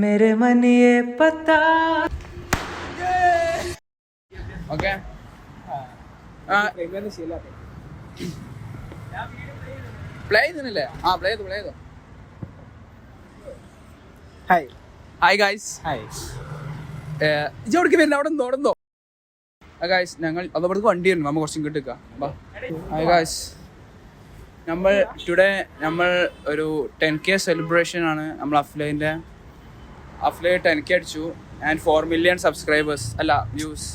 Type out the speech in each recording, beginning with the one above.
मेरे मन ये पता ഓക്കെ പ്ലേ ചെയ്യുന്നില്ലേ? പ്ലേ ചെയ്തു. Hi guys. ഇജോടേക്ക് വരുന്ന അവിടെ നിന്നോ ഗൈസ്. ഞങ്ങൾ അതവിടേക്ക് വണ്ടി ഉണ്ട്, നമ്മൾ കുറച്ചും കിട്ടുക. ഹായ് ഗൈസ്, നമ്മൾ ഒരു 10K സെലിബ്രേഷൻ ആണ്. നമ്മൾ അഫ്ലൈ 10K അടിച്ചു ആൻഡ് 4 million സബ്സ്ക്രൈബേഴ്സ് അല്ല വ്യൂസ്.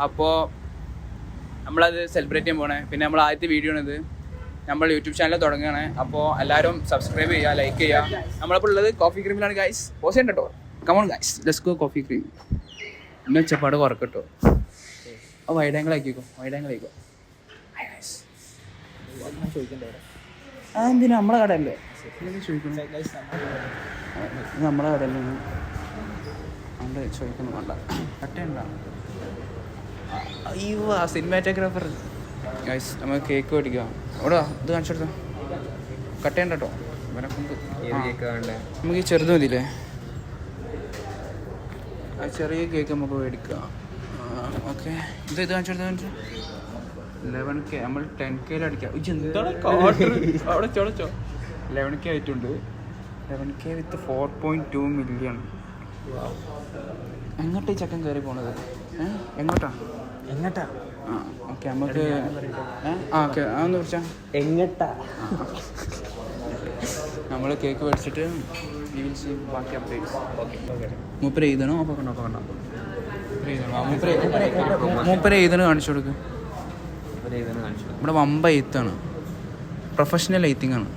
അപ്പോൾ നമ്മളത് സെലിബ്രേറ്റ് ചെയ്യാൻ പോണേ. പിന്നെ നമ്മൾ ആദ്യത്തെ വീഡിയോ ആണിത്. നമ്മൾ യൂട്യൂബ് ചാനൽ തുടങ്ങുകയാണ്. അപ്പോൾ എല്ലാവരും സബ്സ്ക്രൈബ് ചെയ്യുക, ലൈക്ക് ചെയ്യുക. നമ്മളിപ്പോൾ ഉള്ളത് കോഫി ക്രീമിലാണ് ഗൈസ്. പോസ് ചെയ്യണ്ട കേട്ടോ. Come on guys, let's go coffee cream. ഇന്ന് ഉച്ചപ്പാട് കുറക്കട്ടോ. Wide angle ആക്കിക്കോ. എന്തിനാ നമ്മളെ കടയല്ലേ ചോദിക്കണം? നമ്മളെ കടയല്ലേ അതുകൊണ്ട് ചോദിക്കുന്നു വേണ്ട. കട്ടയുണ്ടോ? അയ്യോ, ആ സിനിമാറ്റോഗ്രാഫർ ഗൈസ്. നമുക്ക് കേക്ക് മേടിക്കാം. ഇവിടെ ഇത് കാണിച്ചു കൊടുത്താൽ കട്ടയുണ്ട് കേട്ടോ. നമുക്ക് ഈ ചെറുത് മതിയില്ലേ? ആ ചെറിയ കേക്ക് നമുക്ക് മേടിക്കാം. ഓക്കെ, ഇത് കാണിച്ചു കൊടുത്താൽ 11K. നമ്മൾ 10K അടിക്കാം. അവിടെ ചോദിച്ചോ 11K ആയിട്ടുണ്ട്. 11K വിത്ത് 4.2 million. എങ്ങോട്ടാ ഈ ചക്കൻ കയറി പോണത്? എങ്ങോട്ടാ? ഓക്കെ, നമുക്ക് ഓക്കെ അതൊന്ന് കുറിച്ചാ എങ്ങട്ടാ. നമ്മൾ കേക്ക് മേടിച്ചിട്ട് ബാക്കി അപ്ഡേറ്റ്സ്. മൂപ്പര് എഴുതണോ? മൂപ്പര് എഴുതണ കാണിച്ചു കൊടുക്ക്. ഇവിടെ വമ്പ എഴുത്താണ്. പ്രൊഫഷണൽ എഴുത്തിങ് ആണ്.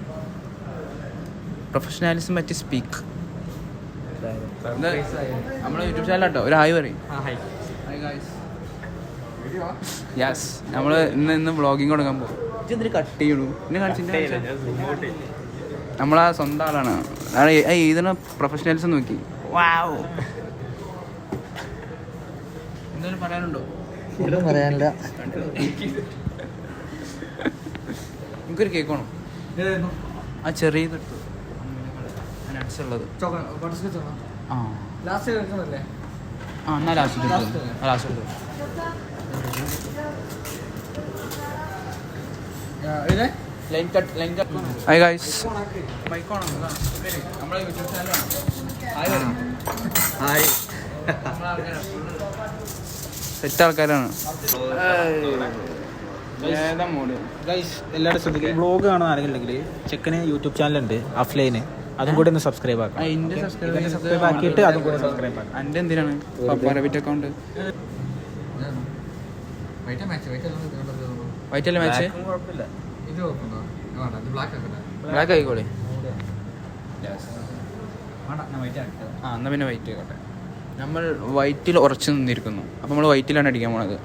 പ്രൊഫഷണാലിസം പറ്റി സ്പീക്ക്. നമ്മളെ യൂട്യൂബ് ചാനലാട്ടോ. ഒരു ഹായ് പറയും. യെസ്, നമ്മൾ ഇന്ന് വ്ളോഗിങ് തുടങ്ങാൻ പോകും. ഇതിന് കട്ട് ചെയ്യണു. എന്നെ കാണിച്ചിട്ട് നമ്മളാ സ്വന്തം ആളാണ്. ഇതിന് പ്രൊഫഷണലിസം നോക്കി. വാവ്, എന്തെങ്കിലും പറയാനുണ്ടോ? പറയാനില്ല. എനിക്കൊരു കേക്ക് വേണം. ആ ചെറിയത് നട്ട്സുള്ളത്. എന്നാ ലാസ്റ്റ് ഹായ് ഗൈസ്. നമ്മളെ യൂട്യൂബ് ചാനലാണ്. സെറ്റ് ആൾക്കാരാണ്. എല്ലാവരും ശ്രദ്ധിക്കുക. ബ്ലോഗ് കാണുന്ന ആരെങ്കിലും ചെക്കന് യൂട്യൂബ് ചാനലുണ്ട് അഫ്ലൈന്. അതും കൂടി ഒന്ന് സബ്സ്ക്രൈബ് ആക്കാം. സബ്സ്ക്രൈബ് ആക്കിയിട്ട് അതും കൂടി സബ്സ്ക്രൈബ് ആക്കാം. എൻ്റെ എന്തിനാണ് പ്രൈവറ്റ് അക്കൗണ്ട്? വൈറ്റ് അല്ലേ മാച്ച്? ബ്ലാക്ക് ആയിക്കോളെ. എന്നാൽ പിന്നെ വൈറ്റ് ആയിക്കോട്ടെ. നമ്മൾ വൈറ്റിൽ ഉറച്ചു നിന്നിരിക്കുന്നു. അപ്പോൾ നമ്മൾ വൈറ്റിലാണ് അടിക്കാൻ പോണത്.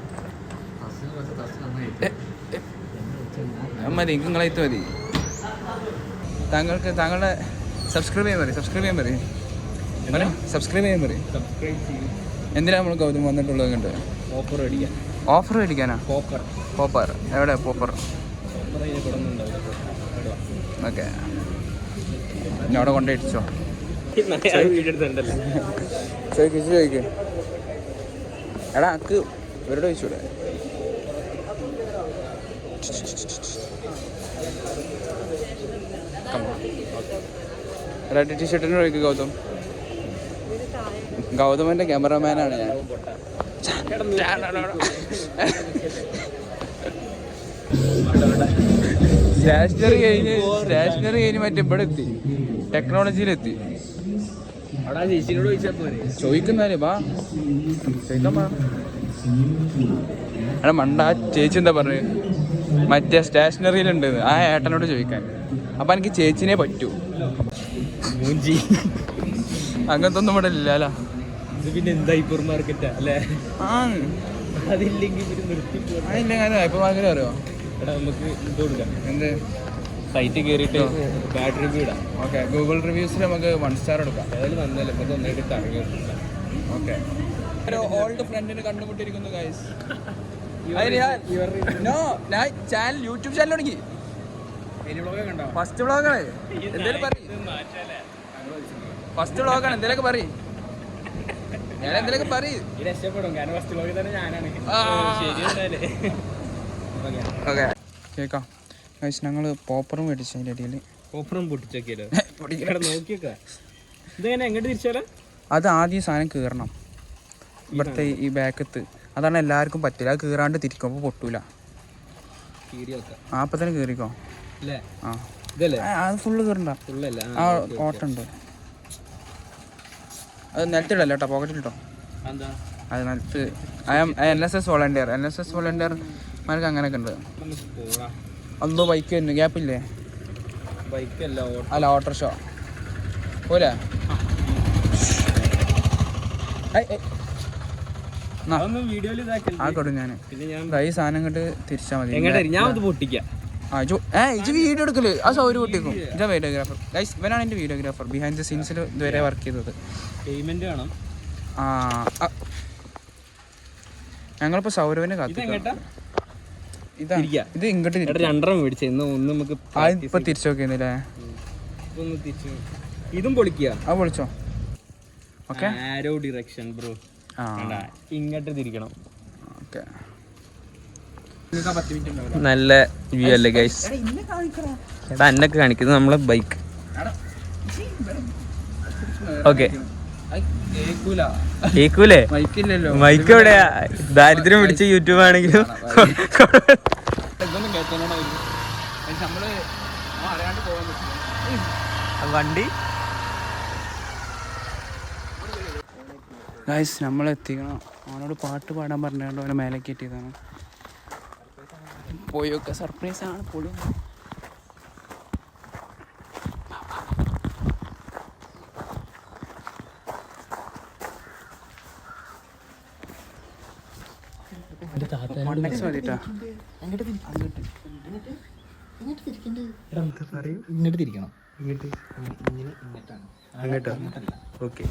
മതി, നിങ്ങളെത്ത് മതി. താങ്കളുടെ സബ്സ്ക്രൈബ് ചെയ്യാൻ പറയും. എന്തിനാണ് നമ്മൾ ഗൗതം വന്നിട്ടുള്ളത്? കണ്ട് ഓഫർ മേടിക്കാനാ? പോപ്പർ എവിടെ? പോപ്പർ ഓക്കെ, ഇനി അവിടെ കൊണ്ടുപോയിച്ചോ. ചോദിക്ക്. എടാ അക്ക് ഇവരോട് ചോദിച്ചൂടെ? റെഡ് ടീഷർട്ടിന് ചോദിക്കും. ഗൗതമൻ്റെ ക്യാമറമാനാണ് ഞാൻ. സ്റ്റേഷനറി കഴിഞ്ഞ് മറ്റേ ഇവിടെ എത്തി, ടെക്നോളജിയിലെത്തി. ചോദിക്കുന്നാലേ വാ ചോദിക്കാൻ. എടാ മണ്ട, ചേച്ചി എന്താ പറഞ്ഞു? മറ്റേ സ്റ്റേഷനറിയിലുണ്ട്, ആ ഏട്ടനോട് ചോദിക്കാൻ. അപ്പം എനിക്ക് ചേച്ചിനെ പറ്റൂ. അങ്ങനത്തെ ഒന്നും ഇവിടെ ഇല്ലല്ലോ. പിന്നെ എന്താ ഹൈപ്പർ മാർക്കറ്റാ അല്ലേ? അതില്ലെങ്കിൽ ഹൈപ്പർ മാർക്കറ്റ് അറിയോ? എടാ നമുക്ക് ഇത് കൊടുക്കാം. എന്ത്? സൈറ്റ് കയറിയിട്ട് ബാഡ് റിവ്യൂ ഇടാം. ഓക്കെ, ഗൂഗിൾ റിവ്യൂസിൽ നമുക്ക് 1 star എടുക്കാം. അതിൽ വന്നാലും നമുക്ക് ഒന്നായിട്ട് ഇറങ്ങി. ഓക്കെ, ഒരു ഓൾഡ് ഫ്രണ്ടിനെ കണ്ടുമുട്ടിയിരിക്കുന്നു ഗൈസ്. ഞാൻ ചാനൽ യൂട്യൂബ് ചാനൽ തുടങ്ങി. ഫസ്റ്റ് വ്ളോഗാണ്. എന്തേലും പറയും. ഫസ്റ്റ് വ്ളോഗാണ്, എന്തേലൊക്കെ പറയും. ഞാൻ എന്തേലൊക്കെ പറയും. ഓക്കെ കേൾക്കാം. ഞങ്ങൾ പോപ്പറും മേടിച്ചു. അതിൻ്റെ ഇടയിൽ പോപ്പറും പൊട്ടിച്ചോക്കിയല്ലോ. നോക്കിയേക്കാ ഇതെങ്ങനെ എങ്ങോട്ട് തിരിച്ചാലോ? അത് ആദ്യം സാധനം കീറണം. ഇവിടുത്തെ ഈ ബാക്കത്ത് അതാണ് എല്ലാവർക്കും പറ്റില്ല. അത് കീറാണ്ട് തിരിക്കും, അപ്പോൾ പൊട്ടൂല. അപ്പം തന്നെ കീറിക്കോ. ആ അത് ഫുള്ള് കീറണ്ട. ആ കോട്ടുണ്ട്. അത് നിലത്തിടല്ലോ കേട്ടോ, പോക്കറ്റിലിട്ടോ. അത് നിലത്ത് NSS വോളണ്ടിയർമാർക്ക് അങ്ങനെയൊക്കെ ഉണ്ട്. എന്തോ ബൈക്ക് വരുന്നു, ഗ്യാപ്പില്ലേ? അല്ല ഓട്ടോറിക്ഷ പോലെ. ആ കൊടു ഞാൻ ഈ സാധനം കണ്ട് തിരിച്ചാൽ മതി. ഇജ് വീഡിയോ എടുക്കല് ആ സൗകര്യം പൊട്ടിക്കും. ഇതാ വീഡിയോഗ്രാഫർ ഗൈസ്, ഇവനാണ് എൻ്റെ വീഡിയോഗ്രാഫർ. ബിഹൈൻഡ് ദ സീൻസിൽ ഇതുവരെ വർക്ക് ചെയ്തത്. പേയ്മെന്റ് വേണം. ഞങ്ങളിപ്പോ സൗരവിനെ കാത്തു. ഇത് ഇങ്ങോട്ട് ഇപ്പൊ തിരിച്ചു നോക്കിയിരുന്നില്ലേ? ഇതും പൊളിക്കുക. ആ പൊളിച്ചോ. ഓക്കെ ആരോ ഡിറക്ഷൻ ബ്രോ. ഇങ്ങോട്ട് തിരിക്കണം. ഓക്കെ നല്ല വ്യൂ അല്ലേ ഗൈസ്? എടാ എന്നൊക്കെ കാണിക്കുന്നത് നമ്മളെ ബൈക്ക്. ഓക്കെ കേക്കൂലേ? മൈക്ക് എവിടെയാ? ദാരിദ്ര്യം പിടിച്ച യൂട്യൂബ് ആണെങ്കിലും വണ്ടി ഗൈസ് നമ്മൾ എത്തിക്കണം. അവനോട് പാട്ട് പാടാൻ പറഞ്ഞുകൊണ്ട് അവനെ മേലെ കയറ്റിയതാണ്. പോയൊക്കെ സർപ്രൈസാണ്. പൊളി. മതിട്ടാ ഇങ്ങോട്ട് തിരിക്കണം. അങ്ങോട്ടോ? ഓക്കെ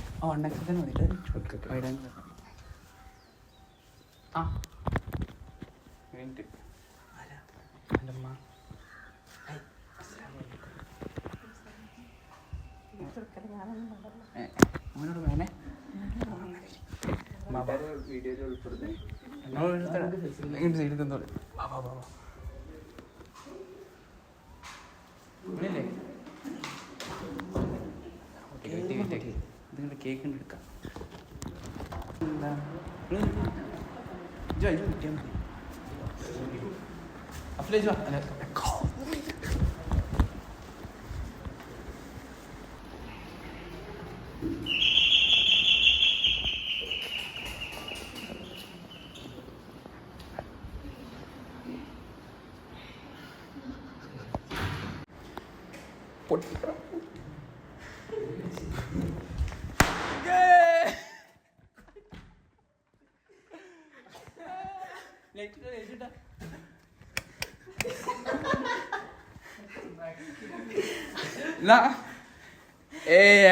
അവനോട് വേണേ ഇതിന്റെ കേക്ക് എടുക്കാം.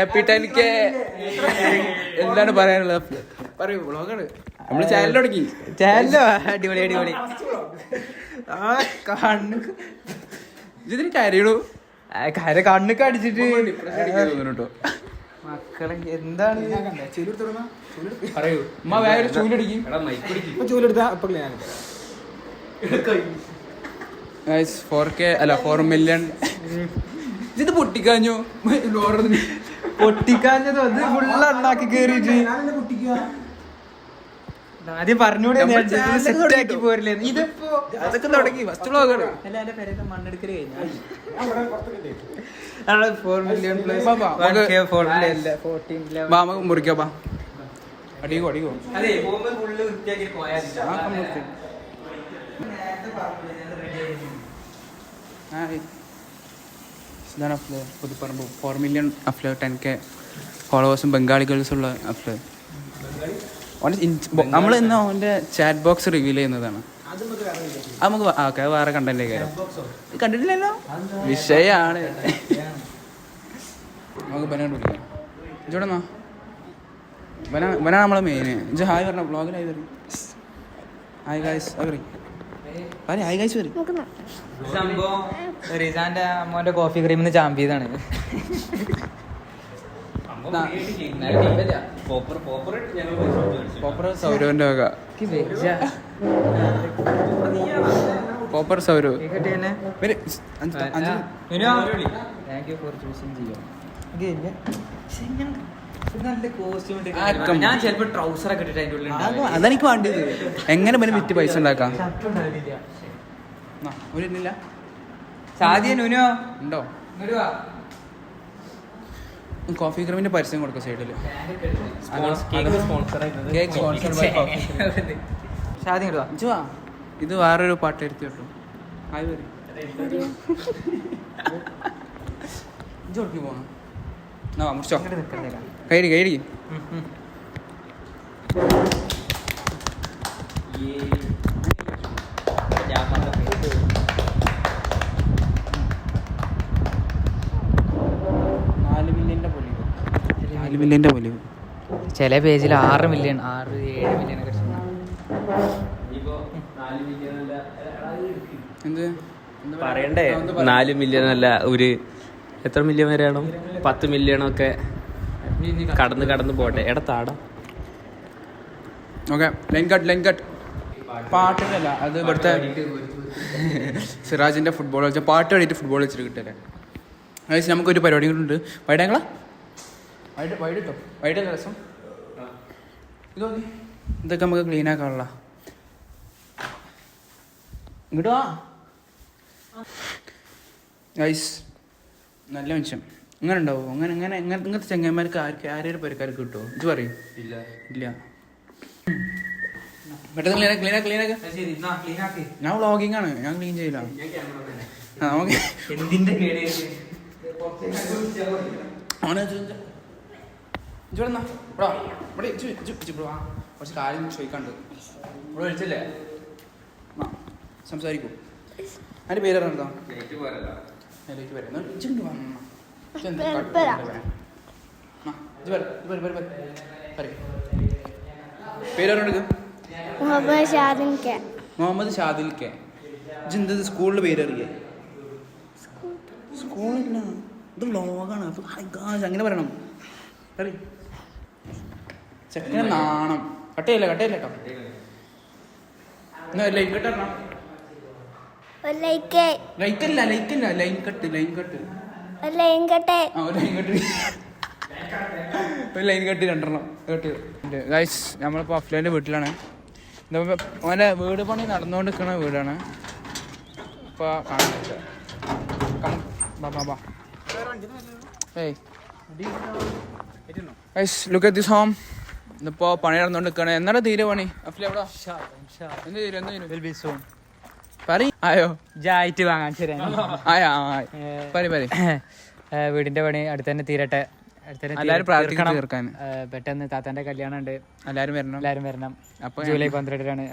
Happy 10K. എന്താണ് പറയാനുള്ളത്? പറയൂ. വ്ളോഗാണ്. നമ്മള് ചാനൽ തുടങ്ങി. ചാനലോ? അടിപൊളി അടിപൊളി. ഇതിന് കരയണു. കണ്ണൊക്കെ അടിച്ചിട്ട് കേട്ടോ മക്കളെ. എന്താണ് പറയൂ. ഉമ്മ വേറെ ചൂലടിക്കും. ചൂലെടുത്താ 4K അല്ല 4 മില്യൺ. ഇത് പൊട്ടിക്കാഞ്ഞു. പൊട്ടിക്കാഞ്ഞത് അത് ഫുള്ള് ഉണ്ടാക്കി കേറിയിട്ട് ആദ്യം പറഞ്ഞൂടെ സെറ്റാക്കി പോരില്ലേ? ഇതിപ്പോ അതൊക്കെ തുടങ്ങി. ഫസ്റ്റ് വ്ളോഗാണ്. മണ്ണെടുക്കല് കഴിഞ്ഞു. 4 മില്യൺ പ്ലസ്. നമുക്ക് മുറിക്കാ. അടിക്കോ അടിക്കോ. അതെ പോകുമ്പോ ഫുള്ള് വൃത്തിയാക്കി പോയാൽ ഇതാണ് അഫ്ല പുതുപ്പറമ്പ്. 4 മില്യൺ അഫ്ല 10K ഫോളോവേഴ്സും ബംഗാളി ഗേൾസുള്ള അഫ്ല. നമ്മൾ ഇന്ന് അവൻ്റെ ചാറ്റ് ബോക്സ് റിവീൽ ചെയ്യുന്നതാണ്. അത് നമുക്ക് ഓക്കെ വേറെ കണ്ടന്റ് കണ്ടിട്ടില്ലല്ലോ. വിഷയാണ്. നമുക്ക് ബനാണ് വിളിക്കാം. ഇജോടെന്നാ ബനാണ് നമ്മളെ മെയിൻ. ഇജ് ഹായ് പറഞ്ഞ ബ്ലോഗിൽ ഹായ് പറയും. Hi guys. ഹായ് ഗൈസ് വരും. സംഭവം റിസാന്റെ അമ്മോന്റെ കോഫി ക്രീമിന്ന് ചാമ്പിയതാണ്. സൗരവിന്റെ വക പോപ്പർ സൗരവ്. ഞാൻ ചിലപ്പോ ട്രൗസർ ഒക്കെ ഇട്ടിട്ട് അതിന്റെ ഉള്ളിൽ അതെനിക്ക് വേണ്ടത്. എങ്ങനെ പിന്നെ വിറ്റ് പൈസ ഉണ്ടാക്കാം? ഒരില്ല സാധ്യ നുനോ ഉണ്ടോ? കോഫി ക്രീമിന്റെ പരസ്യം കൊടുക്കാം സൈഡില്. ഇത് വേറൊരു പാട്ട് എടുത്ത് കേട്ടോ. ഹായ് വരും പോണം. മുറിച്ചോ കൈരി കൈരി. ചില പേജിൽ 6 മില്യൺ 6-7 മില്യൺ ഒക്കെ പറയണ്ടേ? 4 മില്യൺ അല്ല, ഒരു എത്ര മില്യൺ വരെയാണോ? 10 മില്യണൊക്കെ കടന്ന് പോട്ടെ. എടത്താടാ. Okay, line cut. പാട്ടിനല്ല, അത് ഇവിടുത്തെ സിറാജിന്റെ ഫുട്ബോൾ വെച്ചാൽ പാട്ട് പാടിയിട്ട് ഫുട്ബോൾ വെച്ചിട്ട് കിട്ടല്ലേ. അതായത് നമുക്കൊരു പരിപാടി ഉണ്ട്. വൈഡങ്ങളാ വൈകിട്ടോ വൈകിട്ടല്ല രസം. ഇതൊക്കെ നമുക്ക് ക്ലീൻ ആക്കാനുള്ള. ഇങ്ങോട്ട് വാ ഗൈസ്. നല്ല മനുഷ്യൻ. ഇങ്ങനെ ഉണ്ടാവും? ഇങ്ങനത്തെ ചെങ്ങന്മാർക്ക് ആരെയും പരിക്കാർക്ക് കിട്ടുമോ? ഇത് പറയും. ഇല്ല. പെട്ടെന്ന് ക്ലീൻ ആക്കി. ഞാൻ വ്ളോഗിങ് ആണ്, ഞാൻ ക്ലീൻ ചെയ്യില്ല. നമുക്ക് കുറച്ച് കാര്യം ചോദിക്കാണ്ട്. ഇവിടെ വിളിച്ചല്ലേ? സംസാരിക്കൂ. അതിന്റെ പേര് എന്താ? പേരെടുക്ക. മുഹമ്മദ് ഷാദിൽ കെ. ഇതെന്ത് സ്കൂളിന്റെ പേരറിയ? സ്കൂളില്ല, ഇത് വ്ളോഗാണ്. അങ്ങനെ പറയണം. ചെക്കനെ നാണം. കട്ടയില്ല കേട്ടോ. ലൈക്കല്ല, ലൈൻ കട്ട്. ഒരു ലൈൻ കട്ട് 2 ഗൈസ്. നമ്മളിപ്പോൾ അഫ്ലൈൻ്റെ വീട്ടിലാണ്. ഓൻ്റെ വീട് പണി നടന്നുകൊണ്ടിരിക്കുന്ന വീടാണ്. ഇപ്പോൾ കാണുന്നില്ല. ഏയ് guys, look at this home. ഇന്നിപ്പോൾ പണി നടന്നുകൊണ്ടിരിക്കുകയാണ്. എന്നാണ് തീരെ പണി? അഫ്ല എവിടെ? ആയോ? ജായിട്ട് വാങ്ങാൻ ശരി. വീടിന്റെ പണി അടുത്ത് തന്നെ തീരട്ടെ. എല്ലാവരും പ്രാർത്ഥിക്കണം തീർക്കാൻ. പെട്ടെന്ന് താത്താന്റെ കല്യാണം ഉണ്ട്. എല്ലാവരും വരണം. അപ്പൊ ജൂലൈ 12-നാണ്.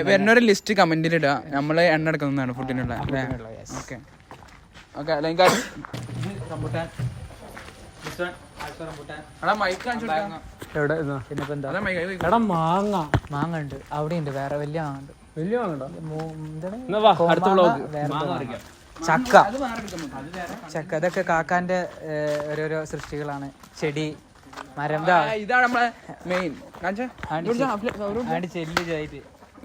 വരുന്നൊരു ലിസ്റ്റ് കമന്റിൽ ഇടുക. നമ്മള് എണ്ണ എടുക്കുന്നതാണ് ഫുഡിനുള്ള. ഓക്കെ. മാങ്ങ ഉണ്ട് അവിടെ ഉണ്ട്. വേറെ വലിയ മാങ്ങ ചക്ക. ഇതൊക്കെ കാക്കാന്റെ ഓരോരോ സൃഷ്ടികളാണ്. ചെടി, മരം. ഇതാണ് നമ്മളെ മെയിൻ.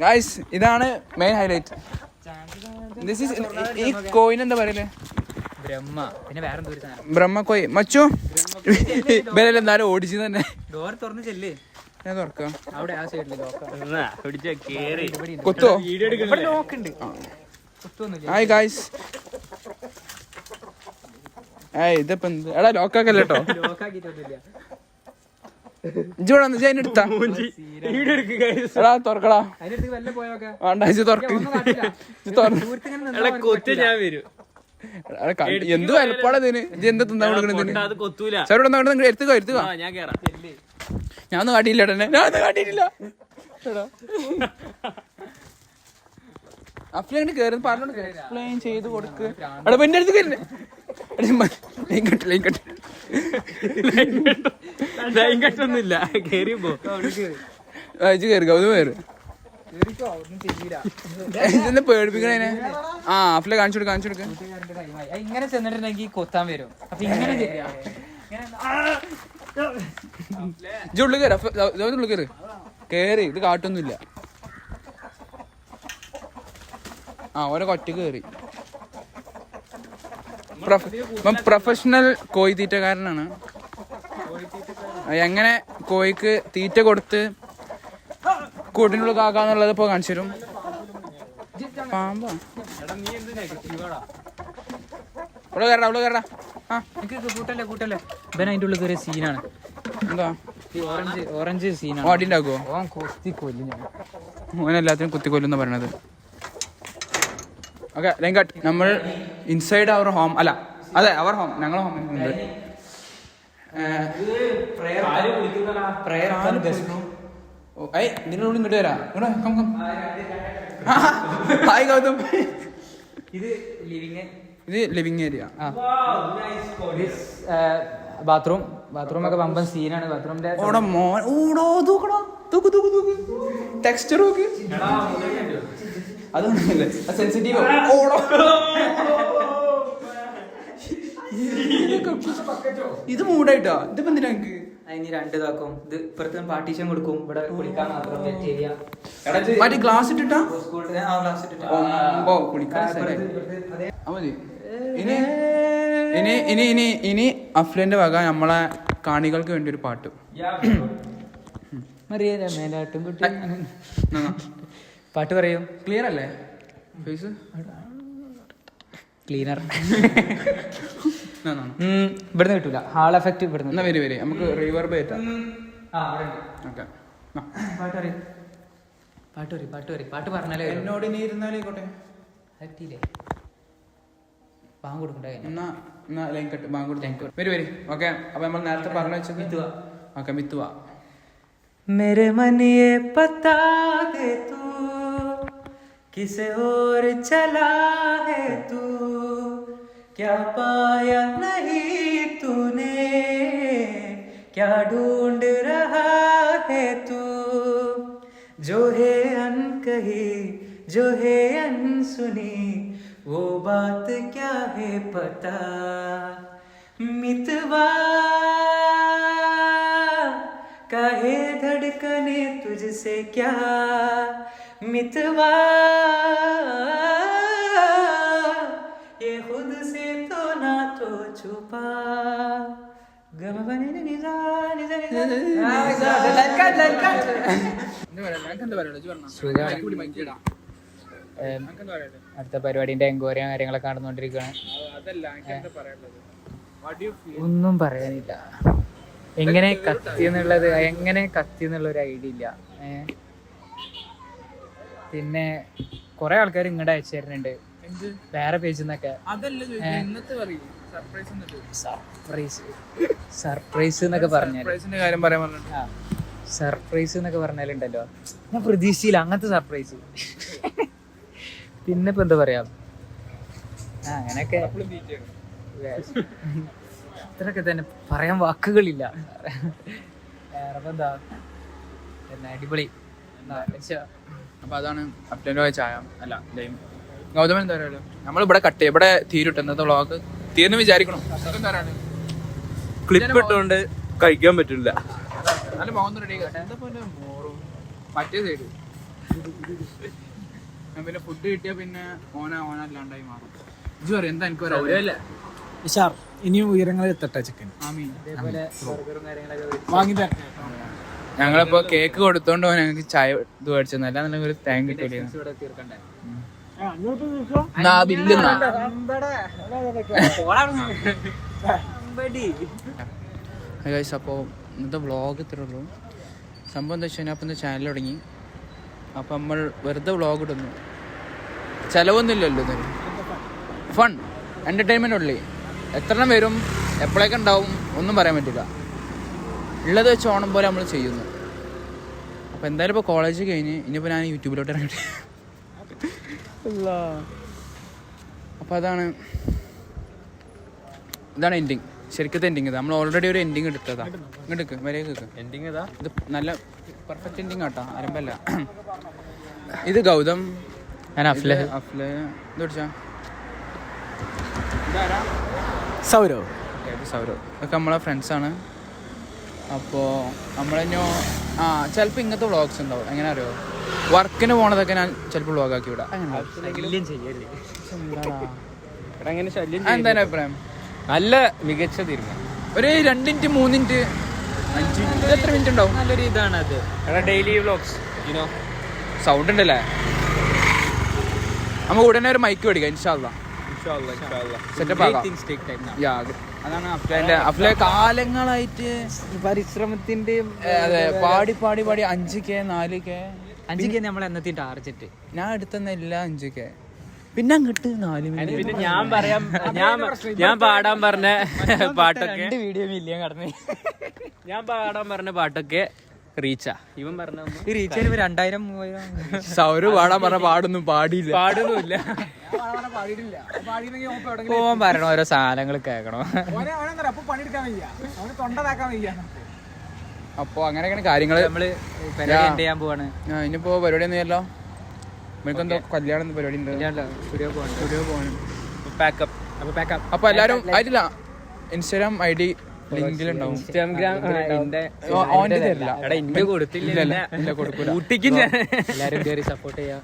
ഗൈസ്, ഇതാണ് മെയിൻ ഹൈലൈറ്റ്. ഈ കോയിൻ എന്താ പറയല്ലേ? ബ്രഹ്മ. പിന്നെ വേറെ ബ്രഹ്മ കോയി. മച്ചു എന്നാലും ഓടിച്ചു തന്നെ. ഡോർ തുറന്ന് ചെല്ലേ. ഞാൻ തുറക്കാം. അവിടെ ആ സൈഡില് കൊത്തോ? ലോക്കുണ്ട്. Hi guys. ഇതിപ്പോ എടാ ലോക്കാക്കല്ലോ കേട്ടോ. എടുത്താ തുറക്കടാ. എന്ത് വലപ്പാടാ ഇതിന്? എന്ത് തിന്നാ കൊടുക്കണതിന്? എടുത്തുക. ഞാനൊന്നും കാട്ടിയില്ല. അഫ്ലൈൻ കയറി പറഞ്ഞോണ്ട് എക്സ്പ്ലെയിൻ ചെയ്ത് കൊടുക്ക്. എടാ എന്റെ അടുത്ത് കയറി. ലൈൻ കട്ടൊന്നുമില്ല. കയറി ഗൗതം കയറി. ഇതെന്നെ പേടിപ്പിക്കണേ. ആ അഫ്ലെ കാണിച്ചു കൊടുക്ക. ഇങ്ങനെ ചെന്നിട്ടുണ്ടെങ്കിൽ കൊത്താൻ വരും. അപ്പൊ ഇങ്ങനെ ഉള്ളിൽ കയറി കേറി. ഇത് കാട്ടൊന്നുമില്ല. ആ ഓരോ കൊറ്റ കയറി. പ്രൊഫഷണൽ കോഴി തീറ്റക്കാരനാണ്. എങ്ങനെ കോഴിക്ക് തീറ്റ കൊടുത്ത് കൂട്ടിനുള്ളിൽ കാക്കാന്നുള്ളത് ഇപ്പൊ കാണിച്ചു തരും. പാമ്പാ അവിടെ കയറടാ. ആ കൂട്ടല്ലേ ഇവൻ അതിന്റെ ഉള്ളിൽ കയറിയ സീനാണ്. എന്താ ഓറഞ്ച് സീനാണ്. അടിണ്ടാക്കുവോ? ഓൻ കുത്തി കൊല്ലും. ഓനെല്ലാത്തിനും കുത്തിക്കൊല്ലുന്ന പറയണത്. ഓക്കെ ലൈൻകട്ട്. നമ്മൾ ഇൻസൈഡ് അവർ ഹോം അല്ല അതെ അവർ ഹോം ഞങ്ങളെ ഹോമിലുണ്ട്. ഇതിനുള്ളിൽ ഇങ്ങോട്ട് വരാം. ഹായ് ഗൗതം. ഇത് ലിവിങ് ഏരിയ. ബാത്റൂം ഒക്കെ വമ്പൻ സീനാണ്. ബാത്റൂമിന്റെ ടെക്സ്ചർ നോക്ക്. അതൊന്നുമില്ലേ സെൻസിറ്റീവ്. ഇത് മൂടായിട്ടാ. ഇതിപ്പോ എന്തിനാ എനിക്ക് അതിന് 2 ഇതാക്കും. ഇത് ഇപ്പുറത്ത് പാർട്ടീഷൻ കൊടുക്കും. ഇവിടെ കുളിക്കാൻ മാത്രം വെയിറ്റ് ചെയ്യാം. മറ്റേ ഗ്ലാസ് ഇട്ടിട്ടാ ഗ്ലാസ് ഇട്ടിട്ട് കുളിക്കാൻ മതി. ഇനി അഫ്ലന്റെ വക നമ്മളെ കാണികൾക്ക് വേണ്ടി ഒരു പാട്ട്. പാട്ട് പറയൂ. ക്ലിയർ അല്ലേ ഫേസ്? ക്ലീനർ ഇവിടുന്ന് കിട്ടൂല. ഹാൾ എഫക്ട് ഇവിടുന്ന്. വരെ നമുക്ക് റിവർബ് ഏറ്റാം. പാട്ട് പറഞ്ഞാലേ എന്നോട് ഇനി ഇരുന്നാലേക്കോട്ടെ. പാമ്പ് കൊടുക്കണ്ടേ? ലൈൻ കട്ട് ബാങ്ക് കൊടുത്തു. വരി. ഓക്കെ അപ്പൊ നമ്മൾ നേരത്തെ പറഞ്ഞു വെച്ചത് ഓക്കെ മിത്തുവ. मेरे मन ये पता दे तू किसे और चला है तू क्या पाया नहीं तूने क्या ढूंढ रहा है तू जो है अनकही जो है अनसुनी वो बात क्या है पता मितवा काहे धड़कने तुझसे क्या मितवा ये खुद से तो ना तो छुपा गम बने निजा निजा അടുത്ത പരിപാടിന്റെ എൻക്വയറി കാര്യങ്ങളൊക്കെ നടന്നുകൊണ്ടിരിക്കുകയാണ്. ഒന്നും പറയാനില്ല. എങ്ങനെ കത്തി എന്നുള്ള ഒരു ഐഡിയ ഇല്ല. പിന്നെ കുറെ ആൾക്കാർ ഇങ്ങോട്ട് അയച്ചു തരുന്നുണ്ട് വേറെ പേജിൽ നിന്നൊക്കെ. സർപ്രൈസ് എന്നൊക്കെ പറഞ്ഞാലുണ്ടല്ലോ ഞാൻ പ്രതീക്ഷിച്ചില്ല അങ്ങനത്തെ സർപ്രൈസ്. പിന്നെ ഇപ്പൊ എന്താ പറയാ അങ്ങനെയൊക്കെ അത്രയൊക്കെ തന്നെ പറയാൻ വാക്കുകളില്ല. വേറെ എന്താ അടിപൊളി. അപ്പൊ അതാണ് അപ്റ്റൻഡോ ചായ അല്ല ലൈം. ഗൗതമൻ എന്താ പറയുക? നമ്മളിവിടെ കട്ട് ചെയ്യും. ഇവിടെ തീരുട്ടെ ഇന്നത്തെ വ്ളോഗ് തീർന്ന് വിചാരിക്കണം. ക്ലിപ്പ് ഇട്ടുകൊണ്ട് കഴിക്കാൻ പറ്റില്ല. നല്ല മോഹം റെഡി മറ്റേ സൈഡ്. പിന്നെ ഫുഡ് കിട്ടിയാ പിന്നെ ഓനല്ലാണ്ടായി മാറും. ഇജ്ജ് പറയും എന്താ എനിക്ക് പറയാ. ഇനിയും ഉയരങ്ങളിൽ എത്തട്ടെ ചിക്കൻ. ഞങ്ങളിപ്പോ കേക്ക് കൊടുത്തോണ്ട് ഞങ്ങൾക്ക് ചായ ഇത് മേടിച്ചെന്നല്ല ഒരു താങ്ക് കിട്ടില്ല. അപ്പോൾ ഇന്നത്തെ വ്ളോഗ് ഇത്രേ ഉള്ളൂ. സംഭവം എന്താ വെച്ചാൽ അപ്പം ചാനൽ തുടങ്ങി. അപ്പം നമ്മൾ വെറുതെ വ്ളോഗ് ഇടുന്നു. ചിലവൊന്നുമില്ലല്ലോ. ഇതിന് ഫൺ എൻ്റർടൈൻമെൻ്റ് ഉള്ളി. എത്രണ്ണം വരും എപ്പോഴൊക്കെ ഉണ്ടാവും ഒന്നും പറയാൻ പറ്റില്ല. ഉള്ളത് വെച്ച് ഓണം പോലെ നമ്മൾ ചെയ്യുന്നു. അപ്പോൾ എന്തായാലും ഇപ്പോൾ കോളേജ് കഴിഞ്ഞ് ഇനിയിപ്പോൾ ഞാൻ യൂട്യൂബിലോട്ട് ഇറങ്ങട്ടെ. അപ്പോൾ ഇതാണ് എൻഡിങ്. ശരിക്കത്തെ എൻഡിങ് ഇതാ. നമ്മൾ ഓൾറെഡി ഒരു എൻഡിങ് എടുത്തതാണ്. ഇങ്ങോട്ട് വരെ എൻഡിങ് ഇതാ. ഇത് നല്ല പെർഫെക്റ്റ് എൻഡിങ് ആട്ടോ. അരമ്പല്ല. ഇത് ഗൗതം, ഞാൻ അഫ്ലെ. അഫ്ലെ. ഇത് പിടിച്ചാ സൗരവ്. ഇത് സൗരവ്. ഇതൊക്കെ നമ്മളെ ഫ്രണ്ട്സാണ്. അപ്പോൾ നമ്മളിഞ്ഞോ ചിലപ്പോൾ ഇങ്ങനത്തെ വ്ളോഗ്സ് ഉണ്ടാവും. എങ്ങനെ അറിയോ, വർക്കിന് പോണതൊക്കെ ഞാൻ ചിലപ്പോൾ വ്ളോഗാക്കി വിടാം. എന്താണ് അഭിപ്രായം? നല്ല മികച്ച തീരുമാനം. ഒരു 2 മിനിറ്റ് 3 മിനിറ്റ് 5 മിനിറ്റ് എത്ര മിനിറ്റ് ഉണ്ടാവും? നല്ലൊരു ഇതാണ് അത്. ഡെയിലി വ്ളോഗ്സ് യുനോ സൗണ്ട് ഉണ്ടല്ലേ? നമുക്ക് ഉടനെ ഒരു മൈക്ക് മേടിക്കാം ഇൻഷാല്ലാ. സെറ്റപ്പ് ആകാം. അതാണ് അഫ്ലെ കാലങ്ങളായിട്ട് പരിശ്രമത്തിന്റെയും അതെ പാടി പാടി പാടി 5K 4K 5K നമ്മൾ എന്നത്തെ ടാർജറ്റ്. ഞാൻ എടുത്തുന്ന എല്ലാ 5K പിന്നെ അങ്ങോട്ട് 4 മിനിറ്റ്. പിന്നെ ഞാൻ പറയാം, ഞാൻ പാടാൻ പറഞ്ഞ പാട്ടൊക്കെ 2 വീഡിയോ മില്യൺ കടന്നു. ഞാൻ പാടാൻ പറഞ്ഞ പാട്ടൊക്കെ റീച്ചാ. ഇവൻ പറഞ്ഞ ഈ റീച്ച് 2000-3000 സൗരവ് പാടാൻ പറഞ്ഞ പാടൊന്നും പാടിയില്ല. പാടുന്നില്ല. പോവാൻ പറയണോ, ഓരോ സാധനങ്ങൾ കേൾക്കണോ. അപ്പൊ അങ്ങനെയൊക്കെയാണ് കാര്യങ്ങള്. നമ്മള് പരിപാടി ചെയ്യാൻ പോവാണ്. ഇനിയിപ്പോ പരിപാടി ഒന്നുമല്ലോ, നമുക്കെന്തോ കല്യാണം പരിപാടി ഉണ്ട്. സ്റ്റുഡിയോ പോകാനും. അപ്പൊ എല്ലാരും ആയിട്ടില്ല. Instagram ID ലിങ്കിലുണ്ടാവും. എല്ലാരും കയറി സപ്പോർട്ട് ചെയ്യാം.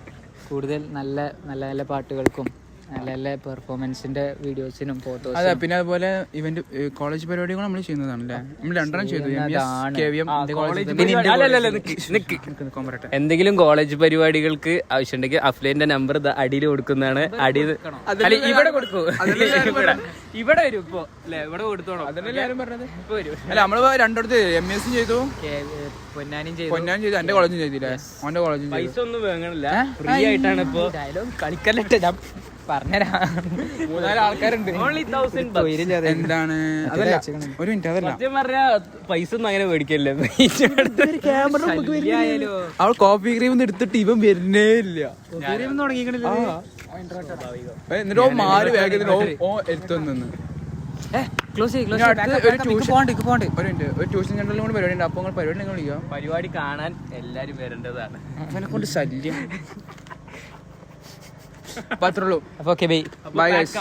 കൂടുതൽ നല്ല നല്ല നല്ല പാട്ടുകൾക്കും നല്ല നല്ല പെർഫോമൻസിന്റെ വീഡിയോസിനും ഫോട്ടോസും. അതെ, പിന്നെ അതുപോലെ ഇവന്റ് കോളേജ് പരിപാടികൾ നമ്മൾ ചെയ്യുന്നതാണ് അല്ലേ? നമ്മൾ 2 ചെയ്തു. എന്തെങ്കിലും കോളേജ് പരിപാടികൾക്ക് ആവശ്യമുണ്ടെങ്കിൽ അഫ്ലൈന്റെ നമ്പർ അടിയിൽ കൊടുക്കുന്നതാണ്. ഇവിടെ കൊടുക്കൂ, ഇവിടെ വരും. ഇപ്പൊ അല്ലെ ഇവിടെ കൊടുത്തോളൂ. അതെല്ലാരും പറഞ്ഞത്. അല്ല നമ്മള് 2 MSc ചെയ്തു, പൊന്നാനിയും പൊന്നാനും ചെയ്തു, എന്റെ കോളേജും ചെയ്തില്ലേ? ഓന്റെ കോളേജും പൈസ ഒന്നും വേങ്ങണില്ല, ഫ്രീ ആയിട്ടാണ് ഇപ്പൊ. കളിക്കല്ലിട്ട് ഞാൻ പറഞ്ഞുതരാം. 3-4 ആൾക്കാരുണ്ട്. എന്താണ് അതല്ല, ഒരു മിനിറ്റ്, അതല്ല സത്യം പറഞ്ഞ പൈസ ഒന്നും അങ്ങനെ മേടിക്കല്ലേ. അവൾ കോഫി ക്രീം എടുത്തിട്ട് ഇവൻ വരുന്നേ ഇല്ല. എന്നിട്ടോ മാറി വേഗത്തിൽ എടുത്തു നിന്ന് ഒരു ട്യൂഷൻ സെന്ററിലും കൂടി പരിപാടി ഉണ്ട്. അപ്പൊ നിങ്ങൾ പരിപാടി നിങ്ങൾ വിളിക്കാം. പരിപാടി കാണാൻ എല്ലാരും വരേണ്ടതാണ്. അവനെ കൊണ്ട് ശല്യം. അപ്പൊ അത്രേ ഉള്ളൂ. അപ്പൊ ഓക്കെ ബൈ. Bye guys.